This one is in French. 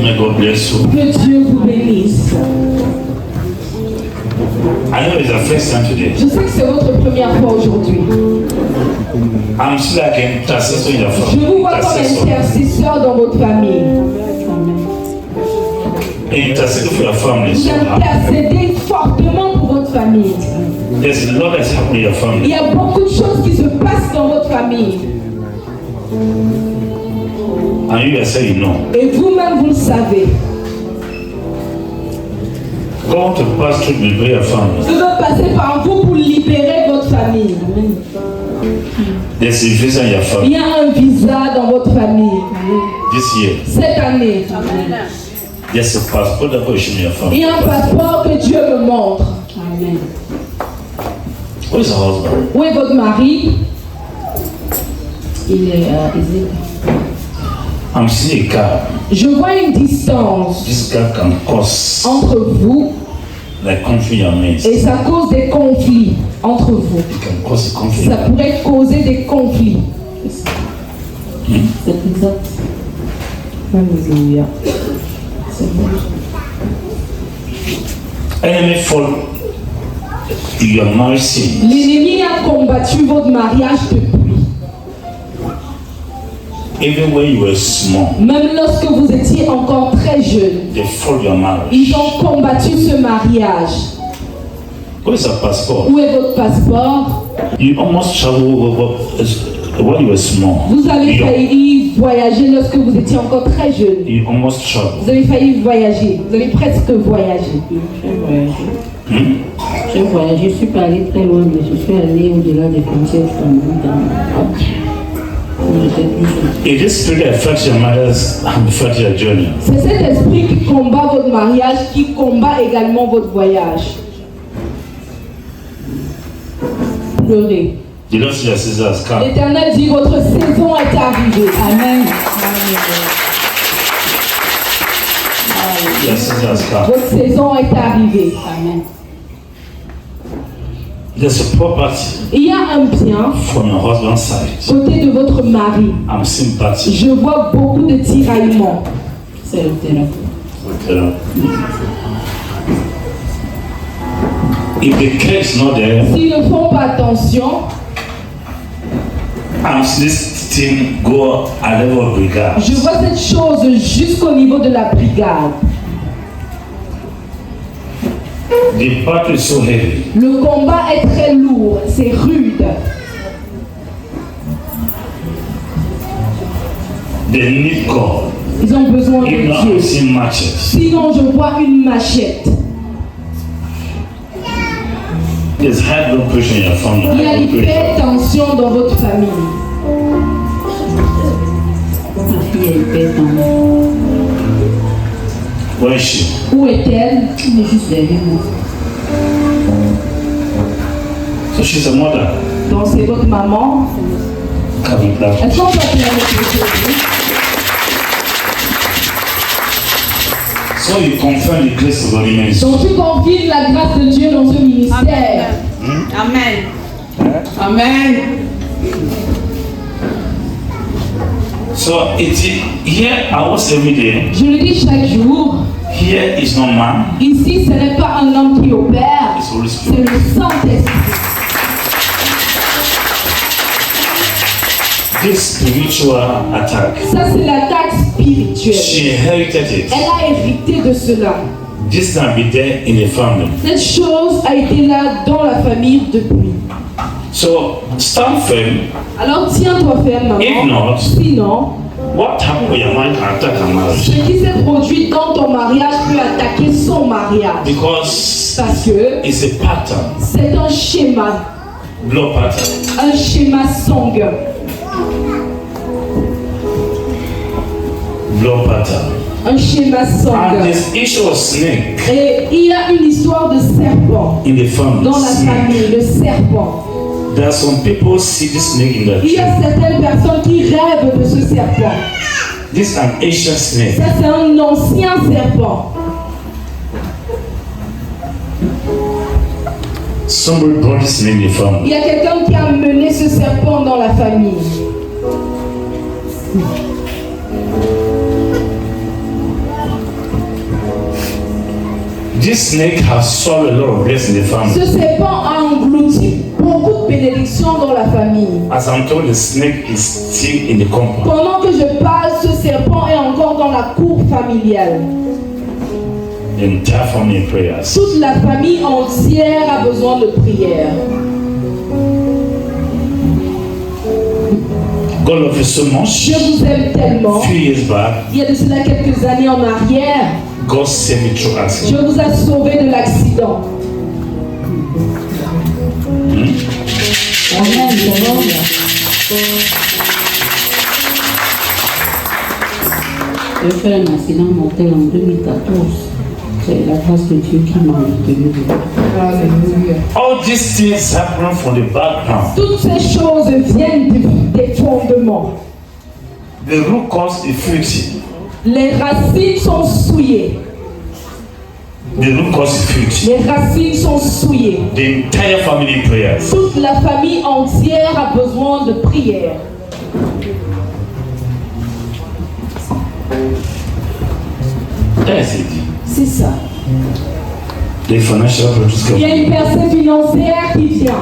May God bless you. Que Dieu vous bénisse. I know it's the first time today. Je sais que c'est votre première fois aujourd'hui. I'm still like an intercessor in your Je family. vous vois comme intercesseur dans votre famille. Intercessor for your family. Vous So intercédez fortement pour votre famille. there's a lot that's happening in your Il family. y a beaucoup de choses qui se passent dans votre famille. And you are saying no. Et vous-même, vous le savez. God want to pass through the prayer family. Je veux passer par vous pour libérer votre famille. There's a visa in your Il family y a un visa dans votre famille. this year. Cette année, There's a passport that will show me your il family. y a un passeport que Dieu me montre. Who is your husband? Où est votre mari? Il est I'm seeing a gap. Je vois une distance This gap can cause entre vous like conflict in your midst. et ça cause des conflits entre vous. It can cause a conflict. Ça pourrait causer des conflits. C'est exact. Alléluia. C'est bon. Enemy fall your marriage sin. L'ennemi a combattu votre mariage depuis. Even when you were small, Même lorsque vous étiez encore très jeune, they fall your marriage. ils ont combattu ce mariage. What is a passport? Où est votre passeport? You almost travel when you were small. Vous avez You- failli voyager lorsque vous étiez encore très jeune. You almost travel. Vous avez failli voyager. Vous avez presque voyagé. J'ai voyagé, je suis pas allée très loin, mais je suis allée au-delà des frontières françaises. If this spirit affects your marriage and affects your journey, C'est cet esprit qui combat votre mariage, qui combat également votre voyage. Pleurez. you don't see your sisters come. L'Éternel dit votre saison est arrivée. Amen. Your sisters come. Votre saison est arrivée. Amen. There's a property Il y a un bien from your husband's side. côté de votre mari. I'm seeing party. Je vois beaucoup de tiraillements. C'est le terrain. If the care is not there, S'ils ne font pas attention, I'm seeing this thing go at level of regard. je vois cette chose jusqu'au niveau de la brigade. The battle is so heavy. Le combat est très lourd, c'est rude. They need God. Ils ont besoin If de not, I'm Dieu. seeing matches. Sinon, je vois une machette. There's high blood pressure in your family. Il y a High blood pressure. l'hypertension dans votre famille. Ma fille est hyper tendue. Where is she? Où est-elle? Elle est juste derrière moi. So she's a mother. Donc, c'est votre maman. Coming back. Est-ce qu'on peut appeler avec Jésus? So you confirm the grace of God in ministry. Donc, tu confirmes la grâce de Dieu dans ce ministère. Amen. Amen. So here I was every day. Je le dis chaque jour. Here is no man. Ici, ce n'est pas un homme qui opère. It's Holy C'est Spirit. le Saint-Esprit. This spiritual attack. Ça, c'est l'attaque spirituelle. She inherited it. Elle a hérité de cela. This can be there in the family. Cette chose a été là dans la famille depuis. So stand firm. Alors tiens-toi ferme, If maman. not, Sinon, what happened when your mind attack a marriage? ce qui s'est produit dans ton mariage peut attaquer son mariage. Because Parce que it's a pattern, c'est un schéma, blood pattern. un schéma sanguin. Blood pattern. Un schéma And sanguin. this issue of snake Et il y a une histoire de serpent in the family. dans la Snake. famille, le serpent. There are some people see this snake in the Il y a church. certaines personnes qui rêvent de ce serpent. This is an ancient snake. Ça, c'est un ancien serpent. Somebody brought this snake in the Il family. y a quelqu'un qui a mené ce serpent dans la famille. This snake has swallowed a lot of blessings in the family. Ce serpent a englouti beaucoup de bénédictions dans la famille. As I'm told, the snake is still in the compound. Pendant que je parle, ce serpent est encore dans la cour familiale. The entire family in prayers. Toute la famille entière a besoin de prière. God loves you so much. Je vous aime tellement. A few years back, Il y a de cela quelques années en arrière, God saved me through accident. je vous ai sauvé de l'accident. Amen, c'est bon. J'ai fait un accident mortel en 2014. C'est la grâce de Dieu qui m'a retenu. All these things happen from the background. Toutes ces choses viennent des fondements. The root cause is filthy. Les racines sont souillées. The root cause is filthy. Les racines sont souillées. The entire family in prayers. Toute la famille entière a besoin de prière. That's it. C'est ça. The financial produce. Il y a une personne financière qui vient.